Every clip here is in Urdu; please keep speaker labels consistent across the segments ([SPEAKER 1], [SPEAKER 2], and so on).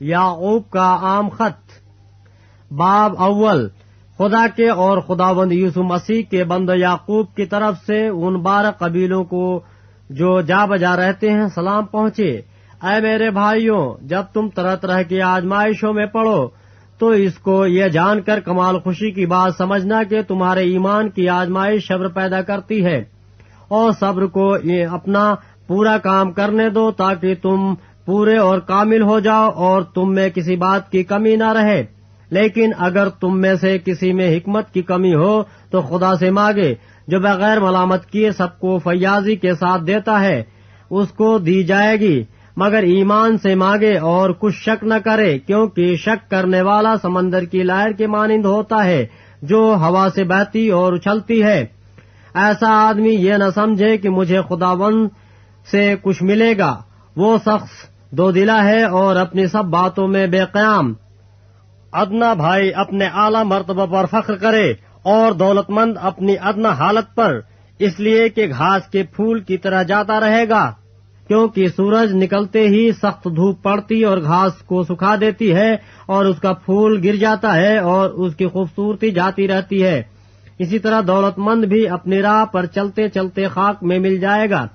[SPEAKER 1] یعقوب کا عام خط باب اول خدا کے اور خداوند یسوع مسیح کے بندہ یعقوب کی طرف سے ان 12 قبیلوں کو جو جا بجا رہتے ہیں سلام پہنچے۔ اے میرے بھائیوں، جب تم طرح طرح کی آزمائشوں میں پڑو تو اس کو یہ جان کر کمال خوشی کی بات سمجھنا کہ تمہارے ایمان کی آزمائش صبر پیدا کرتی ہے، اور صبر کو اپنا پورا کام کرنے دو تاکہ تم پورے اور کامل ہو جاؤ اور تم میں کسی بات کی کمی نہ رہے۔ لیکن اگر تم میں سے کسی میں حکمت کی کمی ہو تو خدا سے مانگے جو بغیر ملامت کیے سب کو فیاضی کے ساتھ دیتا ہے، اس کو دی جائے گی، مگر ایمان سے مانگے اور کچھ شک نہ کرے، کیونکہ شک کرنے والا سمندر کی لہر کے مانند ہوتا ہے جو ہوا سے بہتی اور اچھلتی ہے۔ ایسا آدمی یہ نہ سمجھے کہ مجھے خداوند سے کچھ ملے گا۔ وہ شخص دو دلا ہے اور اپنی سب باتوں میں بے قیام۔ ادنا بھائی اپنے اعلیٰ مرتبہ پر فخر کرے اور دولت مند اپنی ادنا حالت پر، اس لیے کہ گھاس کے پھول کی طرح جاتا رہے گا، کیونکہ سورج نکلتے ہی سخت دھوپ پڑتی اور گھاس کو سکھا دیتی ہے اور اس کا پھول گر جاتا ہے اور اس کی خوبصورتی جاتی رہتی ہے۔ اسی طرح دولت مند بھی اپنی راہ پر چلتے چلتے خاک میں مل جائے گا۔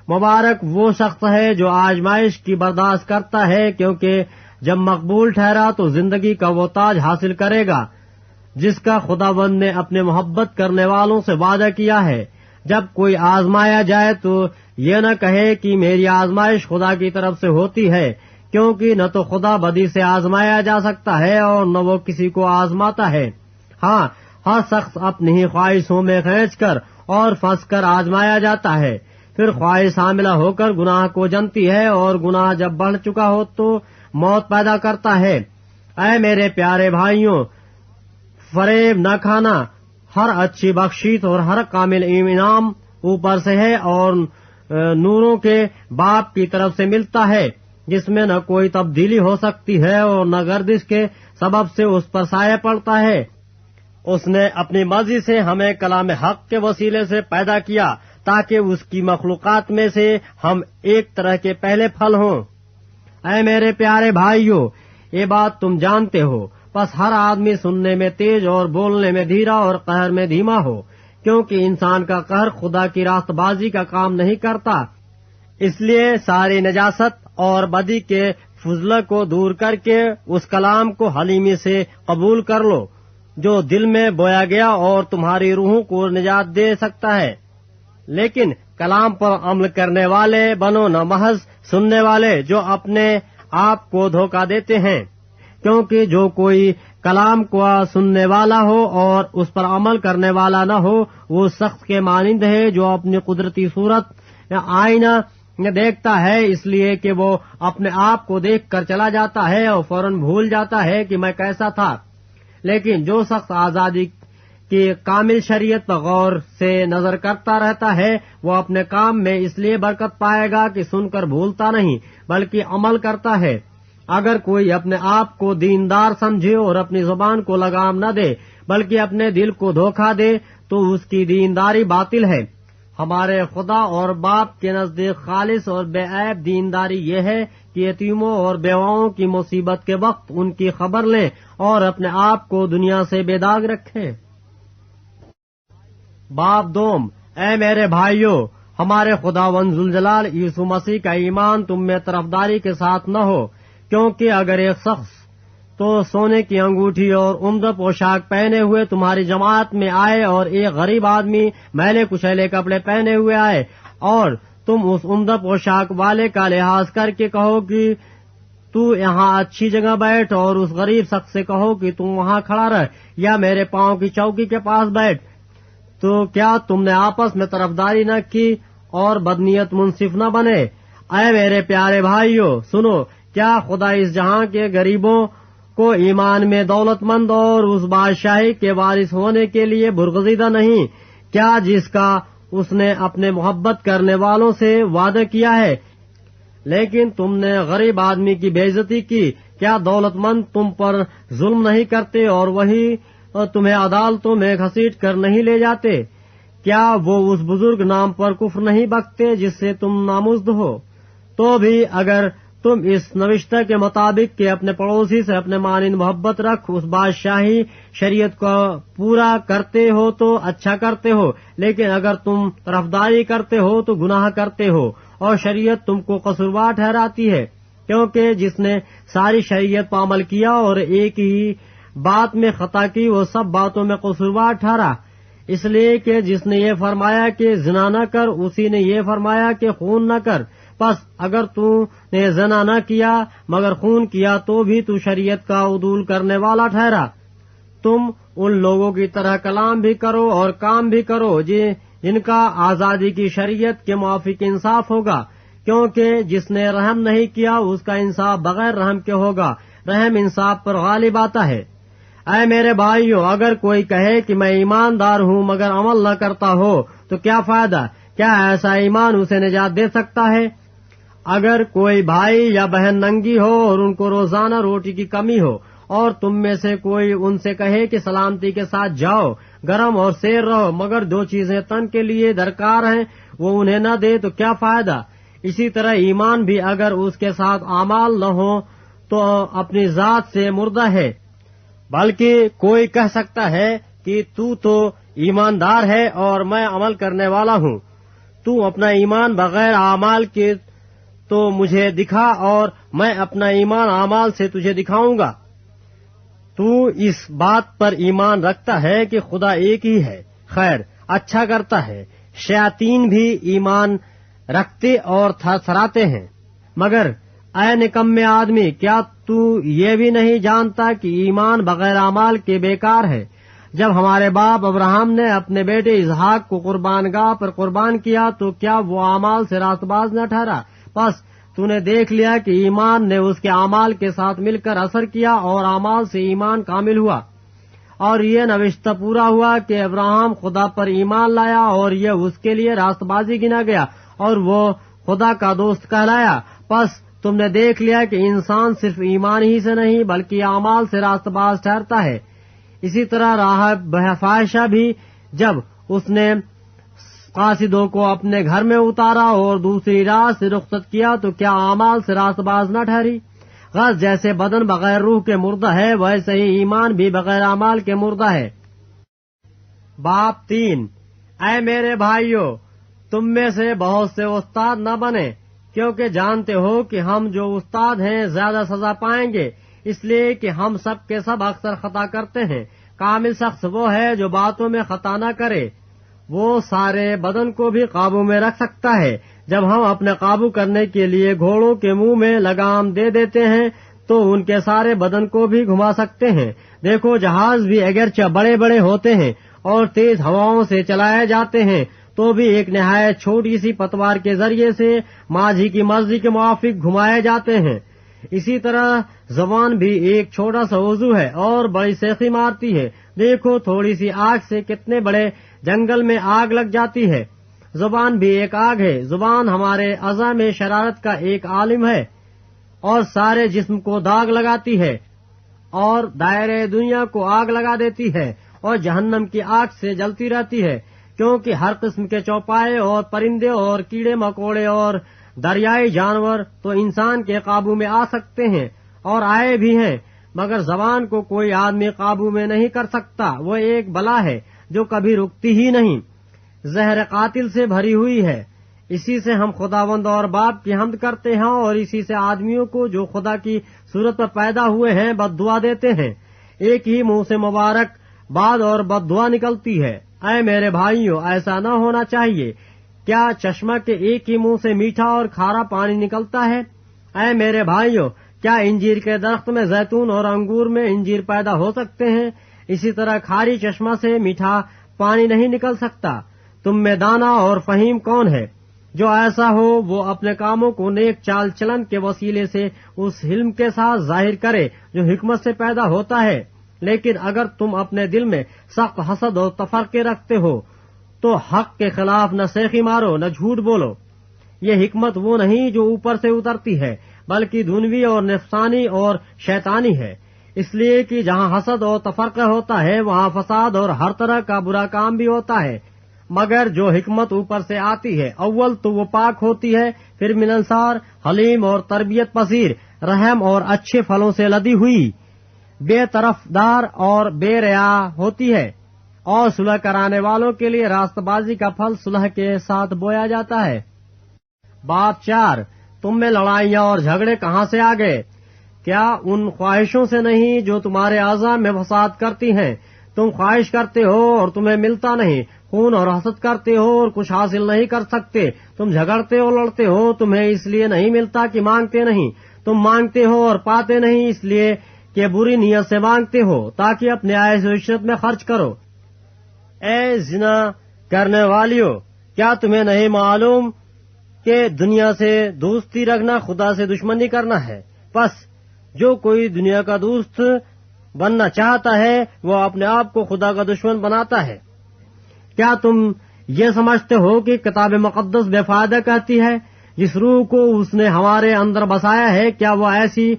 [SPEAKER 1] مبارک وہ شخص ہے جو آزمائش کی برداشت کرتا ہے، کیونکہ جب مقبول ٹھہرا تو زندگی کا وہ تاج حاصل کرے گا جس کا خداوند نے اپنے محبت کرنے والوں سے وعدہ کیا ہے۔ جب کوئی آزمایا جائے تو یہ نہ کہے کہ میری آزمائش خدا کی طرف سے ہوتی ہے، کیونکہ نہ تو خدا بدی سے آزمایا جا سکتا ہے اور نہ وہ کسی کو آزماتا ہے۔ ہاں، ہر شخص اپنی ہی خواہشوں میں کھینچ کر اور پھنس کر آزمایا جاتا ہے، پھر خواہش حاملہ ہو کر گناہ کو جنتی ہے، اور گناہ جب بڑھ چکا ہو تو موت پیدا کرتا ہے۔ اے میرے پیارے بھائیوں، فریب نہ کھانا، ہر اچھی بخشش اور ہر کامل انعام اوپر سے ہے اور نوروں کے باپ کی طرف سے ملتا ہے، جس میں نہ کوئی تبدیلی ہو سکتی ہے اور نہ گردش کے سبب سے اس پر سایہ پڑتا ہے۔ اس نے اپنی مرضی سے ہمیں کلام حق کے وسیلے سے پیدا کیا تاکہ اس کی مخلوقات میں سے ہم ایک طرح کے پہلے پھل ہوں۔ اے میرے پیارے بھائیوں، یہ بات تم جانتے ہو، بس ہر آدمی سننے میں تیز اور بولنے میں دھیرا اور قہر میں دھیما ہو، کیونکہ انسان کا قہر خدا کی راست بازی کا کام نہیں کرتا۔ اس لیے ساری نجاست اور بدی کے فضلہ کو دور کر کے اس کلام کو حلیمی سے قبول کر لو جو دل میں بویا گیا اور تمہاری روحوں کو نجات دے سکتا ہے۔ لیکن کلام پر عمل کرنے والے بنو، نہ محض سننے والے جو اپنے آپ کو دھوکہ دیتے ہیں، کیونکہ جو کوئی کلام کو سننے والا ہو اور اس پر عمل کرنے والا نہ ہو، وہ شخص کے مانند ہے جو اپنی قدرتی صورت یا آئینہ دیکھتا ہے، اس لیے کہ وہ اپنے آپ کو دیکھ کر چلا جاتا ہے اور فوراً بھول جاتا ہے کہ میں کیسا تھا۔ لیکن جو شخص آزادی کی کامل شریعت پر غور سے نظر کرتا رہتا ہے، وہ اپنے کام میں اس لیے برکت پائے گا کہ سن کر بھولتا نہیں بلکہ عمل کرتا ہے۔ اگر کوئی اپنے آپ کو دیندار سمجھے اور اپنی زبان کو لگام نہ دے بلکہ اپنے دل کو دھوکہ دے تو اس کی دینداری باطل ہے۔ ہمارے خدا اور باپ کے نزدیک خالص اور بے عیب دینداری یہ ہے کہ یتیموں اور بیواؤں کی مصیبت کے وقت ان کی خبر لیں اور اپنے آپ کو دنیا سے بے داغ رکھیں۔ باب دوم، اے میرے بھائیوں، ہمارے خداوند ذوالجلال یسوع مسیح کا ایمان تم میں طرفداری کے ساتھ نہ ہو، کیونکہ اگر ایک شخص تو سونے کی انگوٹھی اور عمدہ پوشاک پہنے ہوئے تمہاری جماعت میں آئے اور ایک غریب آدمی میلے کچیلے کپڑے پہنے ہوئے آئے اور تم اس عمدہ پوشاک والے کا لحاظ کر کے کہو کہ تو یہاں اچھی جگہ بیٹھ، اور اس غریب شخص سے کہو کہ تم وہاں کھڑا رہ یا میرے پاؤں کی چوکی کے پاس بیٹھ، تو کیا تم نے آپس میں طرفداری نہ کی اور بدنیت منصف نہ بنے؟ اے میرے پیارے بھائیوں، سنو، کیا خدا اس جہاں کے غریبوں کو ایمان میں دولت مند اور اس بادشاہی کے وارث ہونے کے لیے برگزیدہ نہیں؟ کیا جس کا اس نے اپنے محبت کرنے والوں سے وعدہ کیا ہے؟ لیکن تم نے غریب آدمی کی بے عزتی کی۔ کیا دولت مند تم پر ظلم نہیں کرتے اور وہی تمہیں عدالتوں میں گھسیٹ کر نہیں لے جاتے؟ کیا وہ اس بزرگ نام پر کفر نہیں بکتے جس سے تم نامزد ہو؟ تو بھی اگر تم اس نوشتہ کے مطابق کہ اپنے پڑوسی سے اپنے مانند محبت رکھ اس بادشاہی شریعت کو پورا کرتے ہو تو اچھا کرتے ہو، لیکن اگر تم طرفداری کرتے ہو تو گناہ کرتے ہو اور شریعت تم کو قصوروار ٹھہراتی ہے، کیونکہ جس نے ساری شریعت پر عمل کیا اور ایک ہی بات میں خطا کی وہ سب باتوں میں قصوروار ٹھہرا، اس لیے کہ جس نے یہ فرمایا کہ زنا نہ کر اسی نے یہ فرمایا کہ خون نہ کر، پس اگر تو نے زنا نہ کیا مگر خون کیا تو بھی تو شریعت کا عدول کرنے والا ٹھہرا۔ تم ان لوگوں کی طرح کلام بھی کرو اور کام بھی کرو جن کا آزادی کی شریعت کے موافق انصاف ہوگا، کیونکہ جس نے رحم نہیں کیا اس کا انصاف بغیر رحم کے ہوگا، رحم انصاف پر غالب آتا ہے۔ اے میرے بھائیو، اگر کوئی کہے کہ میں ایماندار ہوں مگر عمل نہ کرتا ہو تو کیا فائدہ؟ کیا ایسا ایمان اسے نجات دے سکتا ہے؟ اگر کوئی بھائی یا بہن ننگی ہو اور ان کو روزانہ روٹی کی کمی ہو اور تم میں سے کوئی ان سے کہے کہ سلامتی کے ساتھ جاؤ، گرم اور سیر رہو، مگر جو چیزیں تن کے لیے درکار ہیں وہ انہیں نہ دے تو کیا فائدہ؟ اسی طرح ایمان بھی اگر اس کے ساتھ اعمال نہ ہو تو اپنی ذات سے مردہ ہے۔ بلکہ کوئی کہہ سکتا ہے کہ تو ایماندار ہے اور میں عمل کرنے والا ہوں، تو اپنا ایمان بغیر اعمال کے تو مجھے دکھا اور میں اپنا ایمان اعمال سے تجھے دکھاؤں گا۔ تو اس بات پر ایمان رکھتا ہے کہ خدا ایک ہی ہے، خیر اچھا کرتا ہے۔ شیاطین بھی ایمان رکھتے اور تھرتھراتے ہیں۔ مگر اے نکمے آدمی، کیا تو یہ بھی نہیں جانتا کہ ایمان بغیر اعمال کے بیکار ہے؟ جب ہمارے باپ ابراہم نے اپنے بیٹے اسحاق کو قربان گاہ پر قربان کیا تو کیا وہ اعمال سے راست باز نہ ٹھہرا؟ بس تو نے دیکھ لیا کہ ایمان نے اس کے اعمال کے ساتھ مل کر اثر کیا اور اعمال سے ایمان کامل ہوا، اور یہ نوشتہ پورا ہوا کہ ابراہم خدا پر ایمان لایا اور یہ اس کے لیے راست بازی گنا گیا اور وہ خدا کا دوست کہلایا۔ پس تم نے دیکھ لیا کہ انسان صرف ایمان ہی سے نہیں بلکہ اعمال سے راست باز ٹھہرتا ہے۔ اسی طرح راہب فاحشہ بھی جب اس نے قاصدوں کو اپنے گھر میں اتارا اور دوسری راہ سے رخصت کیا تو کیا اعمال سے راست باز نہ ٹھہری؟ غرض جیسے بدن بغیر روح کے مردہ ہے ویسے ہی ایمان بھی بغیر اعمال کے مردہ ہے۔ باب 3۔ اے میرے بھائیو، تم میں سے بہت سے استاد نہ بنے، کیونکہ جانتے ہو کہ ہم جو استاد ہیں زیادہ سزا پائیں گے، اس لیے کہ ہم سب کے سب اکثر خطا کرتے ہیں۔ کامل شخص وہ ہے جو باتوں میں خطا نہ کرے، وہ سارے بدن کو بھی قابو میں رکھ سکتا ہے۔ جب ہم اپنے قابو کرنے کے لیے گھوڑوں کے منہ میں لگام دے دیتے ہیں تو ان کے سارے بدن کو بھی گھما سکتے ہیں۔ دیکھو، جہاز بھی اگرچہ بڑے بڑے ہوتے ہیں اور تیز ہواؤں سے چلائے جاتے ہیں تو بھی ایک نہایت چھوٹی سی پتوار کے ذریعے سے ماجھی کی مرضی کے موافق گھمائے جاتے ہیں۔ اسی طرح زبان بھی ایک چھوٹا سا عضو ہے اور بڑی سیخی مارتی ہے۔ دیکھو، تھوڑی سی آگ سے کتنے بڑے جنگل میں آگ لگ جاتی ہے۔ زبان بھی ایک آگ ہے۔ زبان ہمارے اعضاء میں شرارت کا ایک عالم ہے اور سارے جسم کو داغ لگاتی ہے اور دائرے دنیا کو آگ لگا دیتی ہے اور جہنم کی آگ سے جلتی رہتی ہے، کیونکہ ہر قسم کے چوپائے اور پرندے اور کیڑے مکوڑے اور دریائی جانور تو انسان کے قابو میں آ سکتے ہیں اور آئے بھی ہیں، مگر زبان کو کوئی آدمی قابو میں نہیں کر سکتا۔ وہ ایک بلا ہے جو کبھی رکتی ہی نہیں، زہر قاتل سے بھری ہوئی ہے۔ اسی سے ہم خداوند اور باپ کی حمد کرتے ہیں اور اسی سے آدمیوں کو جو خدا کی صورت پر پیدا ہوئے ہیں بد دعا دیتے ہیں۔ ایک ہی منہ سے مبارک باد اور بد دعا نکلتی ہے۔ اے میرے بھائیو، ایسا نہ ہونا چاہیے۔ کیا چشمہ کے ایک ہی منہ سے میٹھا اور کھارا پانی نکلتا ہے؟ اے میرے بھائیو، کیا انجیر کے درخت میں زیتون اور انگور میں انجیر پیدا ہو سکتے ہیں؟ اسی طرح کھاری چشمہ سے میٹھا پانی نہیں نکل سکتا۔ تم میں دانا اور فہیم کون ہے؟ جو ایسا ہو وہ اپنے کاموں کو نیک چال چلن کے وسیلے سے اس علم کے ساتھ ظاہر کرے جو حکمت سے پیدا ہوتا ہے۔ لیکن اگر تم اپنے دل میں سخت حسد اور تفرقے رکھتے ہو تو حق کے خلاف نہ سیخی مارو نہ جھوٹ بولو۔ یہ حکمت وہ نہیں جو اوپر سے اترتی ہے بلکہ دنوی اور نفسانی اور شیطانی ہے، اس لیے کہ جہاں حسد اور تفرقہ ہوتا ہے وہاں فساد اور ہر طرح کا برا کام بھی ہوتا ہے۔ مگر جو حکمت اوپر سے آتی ہے اول تو وہ پاک ہوتی ہے، پھر ملنسار، حلیم اور تربیت پذیر، رحم اور اچھے پھلوں سے لدی ہوئی، بے طرفدار اور بے ریا ہوتی ہے، اور صلح کرانے والوں کے لیے راست بازی کا پھل صلح کے ساتھ بویا جاتا ہے۔ بات 4، تم میں لڑائیاں اور جھگڑے کہاں سے آ گئے؟ کیا ان خواہشوں سے نہیں جو تمہارے اعضاء میں فساد کرتی ہیں؟ تم خواہش کرتے ہو اور تمہیں ملتا نہیں، خون اور حسد کرتے ہو اور کچھ حاصل نہیں کر سکتے، تم جھگڑتے ہو لڑتے ہو، تمہیں اس لیے نہیں ملتا کہ مانگتے نہیں، تم مانگتے ہو اور پاتے نہیں اس لیے کہ بری نیت سے مانگتے ہو تاکہ اپنے عیش و عشرت میں خرچ کرو۔ اے زنا کرنے والیو، کیا تمہیں نہیں معلوم کہ دنیا سے دوستی رکھنا خدا سے دشمنی کرنا ہے؟ پس جو کوئی دنیا کا دوست بننا چاہتا ہے وہ اپنے آپ کو خدا کا دشمن بناتا ہے۔ کیا تم یہ سمجھتے ہو کہ کتاب مقدس بے فائدہ کہتی ہے؟ جس روح کو اس نے ہمارے اندر بسایا ہے، کیا وہ ایسی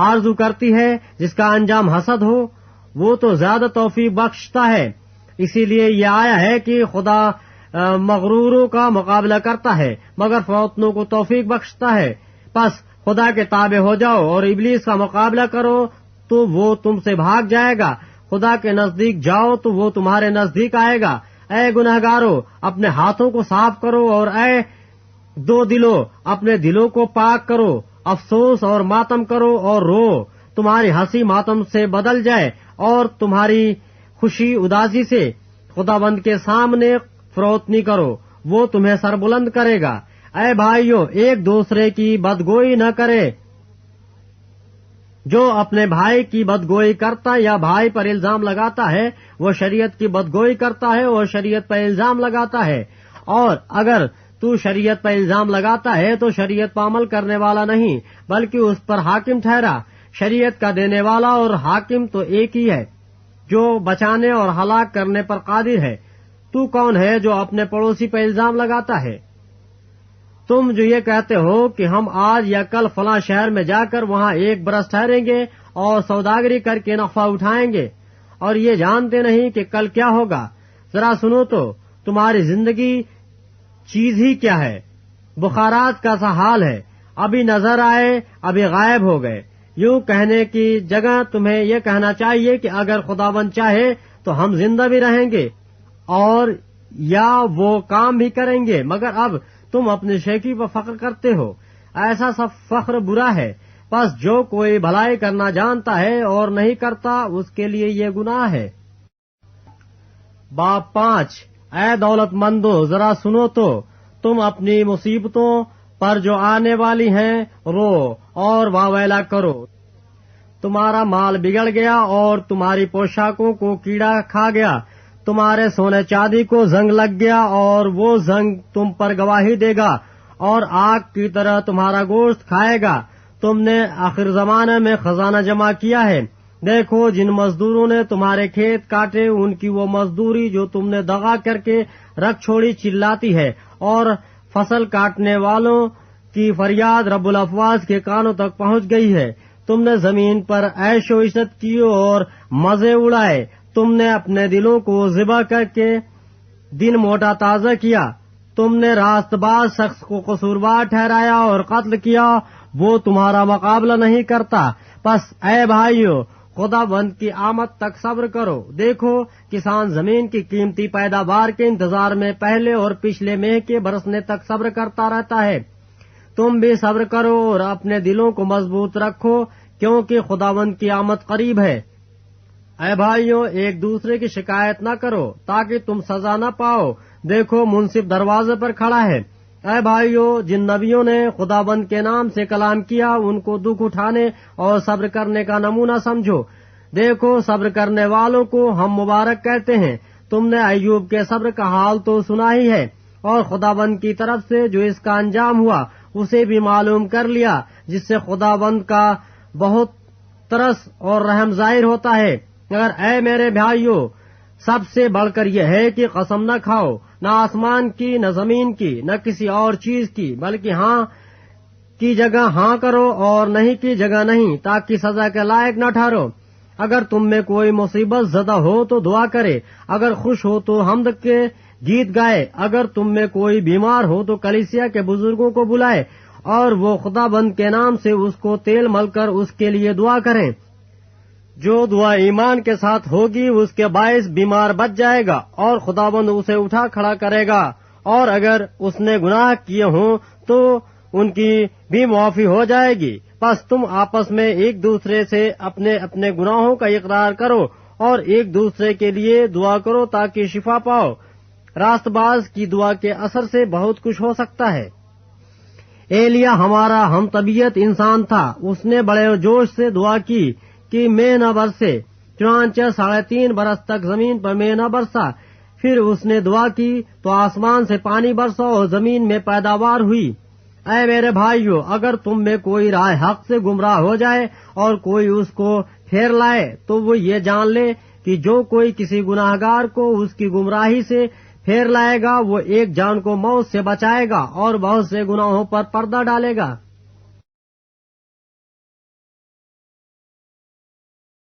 [SPEAKER 1] آرزو کرتی ہے جس کا انجام حسد ہو؟ وہ تو زیادہ توفیق بخشتا ہے۔ اسی لیے یہ آیا ہے کہ خدا مغروروں کا مقابلہ کرتا ہے مگر فروتنوں کو توفیق بخشتا ہے۔ پس خدا کے تابع ہو جاؤ اور ابلیس کا مقابلہ کرو تو وہ تم سے بھاگ جائے گا۔ خدا کے نزدیک جاؤ تو وہ تمہارے نزدیک آئے گا۔ اے گنہگارو، اپنے ہاتھوں کو صاف کرو، اور اے دو دلو، اپنے دلوں کو پاک کرو۔ افسوس اور ماتم کرو اور رو، تمہاری ہنسی ماتم سے بدل جائے اور تمہاری خوشی اداسی سے۔ خداوند کے سامنے فروتنی کرو، وہ تمہیں سربلند کرے گا۔ اے بھائیو، ایک دوسرے کی بدگوئی نہ کرے۔ جو اپنے بھائی کی بدگوئی کرتا یا بھائی پر الزام لگاتا ہے وہ شریعت کی بدگوئی کرتا ہے اور شریعت پر الزام لگاتا ہے، اور اگر تو شریعت پر الزام لگاتا ہے تو شریعت پر عمل کرنے والا نہیں بلکہ اس پر حاکم ٹھہرا۔ شریعت کا دینے والا اور حاکم تو ایک ہی ہے جو بچانے اور ہلاک کرنے پر قادر ہے۔ تو کون ہے جو اپنے پڑوسی پر الزام لگاتا ہے؟ تم جو یہ کہتے ہو کہ ہم آج یا کل فلاں شہر میں جا کر وہاں 1 برس ٹھہریں گے اور سوداگری کر کے نفع اٹھائیں گے، اور یہ جانتے نہیں کہ کل کیا ہوگا۔ ذرا سنو تو، تمہاری زندگی چیز ہی کیا ہے؟ بخارات کا سا حال ہے، ابھی نظر آئے ابھی غائب ہو گئے۔ یوں کہنے کی جگہ تمہیں یہ کہنا چاہیے کہ اگر خداوند چاہے تو ہم زندہ بھی رہیں گے اور یا وہ کام بھی کریں گے، مگر اب تم اپنے شیخی پر فخر کرتے ہو۔ ایسا سب فخر برا ہے۔ پس جو کوئی بھلائی کرنا جانتا ہے اور نہیں کرتا اس کے لیے یہ گناہ ہے۔ باب 5، اے دولت مندو، ذرا سنو تو، تم اپنی مصیبتوں پر جو آنے والی ہیں رو اور واویلا کرو۔ تمہارا مال بگڑ گیا اور تمہاری پوشاکوں کو کیڑا کھا گیا، تمہارے سونے چاندی کو زنگ لگ گیا اور وہ زنگ تم پر گواہی دے گا اور آگ کی طرح تمہارا گوشت کھائے گا۔ تم نے آخر زمانے میں خزانہ جمع کیا ہے۔ دیکھو، جن مزدوروں نے تمہارے کھیت کاٹے ان کی وہ مزدوری جو تم نے دغا کر کے رکھ چھوڑی چلاتی ہے، اور فصل کاٹنے والوں کی فریاد رب الافواج کے کانوں تک پہنچ گئی ہے۔ تم نے زمین پر عیش و عشرت کی اور مزے اڑائے، تم نے اپنے دلوں کو ذبح کر کے دن موٹا تازہ کیا، تم نے راست باز شخص کو قصوروار ٹھہرایا اور قتل کیا، وہ تمہارا مقابلہ نہیں کرتا۔ پس اے بھائیو، خدا بند کی آمد تک صبر کرو۔ دیکھو، کسان زمین کی قیمتی پیداوار کے انتظار میں پہلے اور پچھلے مے کے برسنے تک صبر کرتا رہتا ہے۔ تم بھی صبر کرو اور اپنے دلوں کو مضبوط رکھو، کیونکہ خداوند کی آمد قریب ہے۔ اے بھائیو، ایک دوسرے کی شکایت نہ کرو تاکہ تم سزا نہ پاؤ۔ دیکھو، منصف دروازے پر کھڑا ہے۔ اے بھائیو، جن نبیوں نے خداوند کے نام سے کلام کیا ان کو دکھ اٹھانے اور صبر کرنے کا نمونہ سمجھو۔ دیکھو، صبر کرنے والوں کو ہم مبارک کہتے ہیں۔ تم نے ایوب کے صبر کا حال تو سنا ہی ہے، اور خداوند کی طرف سے جو اس کا انجام ہوا اسے بھی معلوم کر لیا، جس سے خداوند کا بہت ترس اور رحم ظاہر ہوتا ہے۔ مگر اے میرے بھائیو، سب سے بڑھ کر یہ ہے کہ قسم نہ کھاؤ، نہ آسمان کی، نہ زمین کی، نہ کسی اور چیز کی، بلکہ ہاں کی جگہ ہاں کرو اور نہیں کی جگہ نہیں، تاکہ سزا کے لائق نہ ٹھہرو۔ اگر تم میں کوئی مصیبت زدہ ہو تو دعا کرے، اگر خوش ہو تو حمد کے گیت گائے۔ اگر تم میں کوئی بیمار ہو تو کلیسیا کے بزرگوں کو بلائے اور وہ خدا بند کے نام سے اس کو تیل مل کر اس کے لیے دعا کریں۔ جو دعا ایمان کے ساتھ ہوگی اس کے باعث بیمار بچ جائے گا اور خداوند اسے اٹھا کھڑا کرے گا، اور اگر اس نے گناہ کیے ہوں تو ان کی بھی معافی ہو جائے گی۔ پس تم آپس میں ایک دوسرے سے اپنے اپنے گناہوں کا اقرار کرو اور ایک دوسرے کے لیے دعا کرو تاکہ شفا پاؤ۔ راست باز کی دعا کے اثر سے بہت کچھ ہو سکتا ہے۔ ایلیا ہمارا ہم طبیعت انسان تھا۔ اس نے بڑے جوش سے دعا کی کہ میں نہ برسے، چنانچہ 3.5 برس تک زمین پر میں نہ برسا۔ پھر اس نے دعا کی تو آسمان سے پانی برسا اور زمین میں پیداوار ہوئی۔ اے میرے بھائیو، اگر تم میں کوئی راہ حق سے گمراہ ہو جائے اور کوئی اس کو پھیر لائے تو وہ یہ جان لے کہ جو کوئی کسی گناہگار کو اس کی گمراہی سے پھیر لائے گا وہ ایک جان کو موت سے بچائے گا اور بہت سے گناہوں پر پردہ ڈالے گا۔